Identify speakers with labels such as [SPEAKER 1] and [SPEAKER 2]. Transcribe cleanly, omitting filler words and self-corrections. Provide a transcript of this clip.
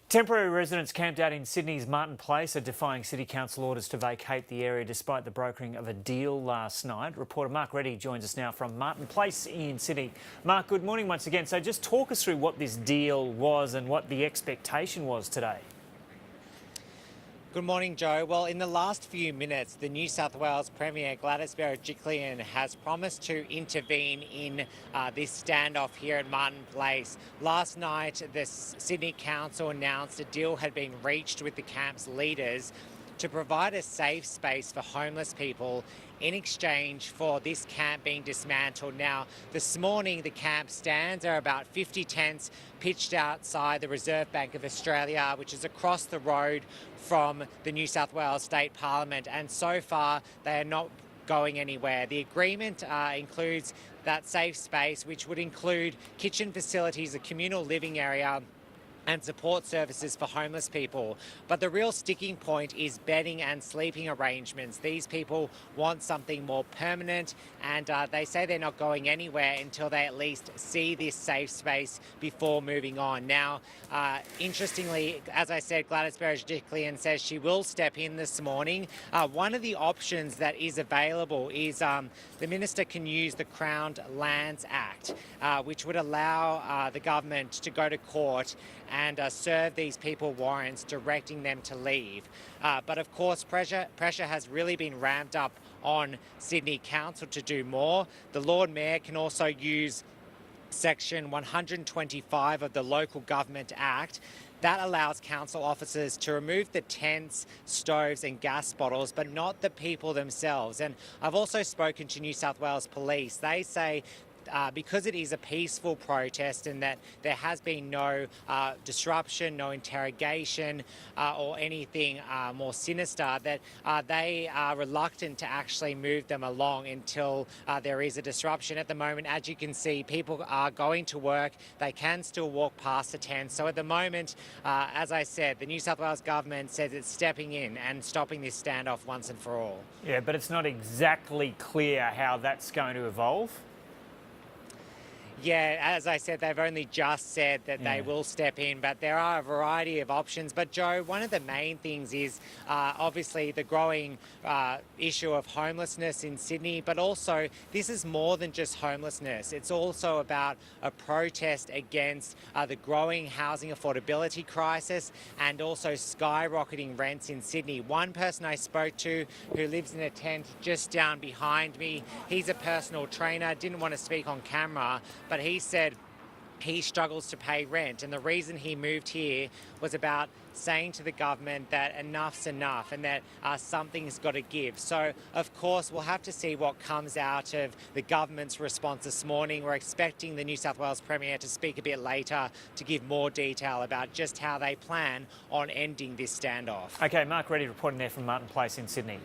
[SPEAKER 1] Temporary residents camped out in Sydney's Martin Place are defying City Council orders to vacate the area despite the brokering of a deal last night. Reporter Mark Reddie joins us now from Martin Place in Sydney. Mark, good morning once again. So just talk us through what this deal was and what the expectation was today.
[SPEAKER 2] Good morning, Joe. Well, in the last few minutes, the New South Wales Premier Gladys Berejiklian has promised to intervene in this standoff here at Martin Place. Last night, the Sydney Council announced a deal had been reached with the camp's leaders to provide a safe space for homeless people in exchange for this camp being dismantled. Now, this morning, the camp stands. There are about 50 tents pitched outside the Reserve Bank of Australia, which is across the road from the New South Wales State Parliament. And so far, they are not going anywhere. The agreement includes that safe space, which would include kitchen facilities, a communal living area, and support services for homeless people. But the real sticking point is bedding and sleeping arrangements. These people want something more permanent, and they say they're not going anywhere until they at least see this safe space before moving on. Now, interestingly, as I said, Gladys Berejiklian says she will step in this morning. One of the options that is available is the minister can use the Crown Lands Act, which would allow the government to go to court and serve these people warrants directing them to leave. But of course, pressure has really been ramped up on Sydney Council to do more. The Lord Mayor can also use Section 125 of the Local Government Act. That allows council officers to remove the tents, stoves and gas bottles, but not the people themselves. And I've also spoken to New South Wales Police. They say because it is a peaceful protest and that there has been no disruption, no interrogation or anything more sinister, that they are reluctant to actually move them along until there is a disruption. At the moment, as you can see, people are going to work. They can still walk past the tent. So at the moment, as I said, the New South Wales government says it's stepping in and stopping this standoff once and for all.
[SPEAKER 1] Yeah, but it's not exactly clear how that's going to evolve.
[SPEAKER 2] Yeah, as I said, they've only just said that they will step in, but there are a variety of options. But Joe, one of the main things is obviously the growing issue of homelessness in Sydney, but also this is more than just homelessness. It's also about a protest against the growing housing affordability crisis and also skyrocketing rents in Sydney. One person I spoke to who lives in a tent just down behind me, he's a personal trainer, didn't want to speak on camera, but he said he struggles to pay rent, and the reason he moved here was about saying to the government that enough's enough and that something's got to give. So, of course, we'll have to see what comes out of the government's response this morning. We're expecting the New South Wales Premier to speak a bit later to give more detail about just how they plan on ending this standoff.
[SPEAKER 1] OK, Mark Reddie reporting there from Martin Place in Sydney.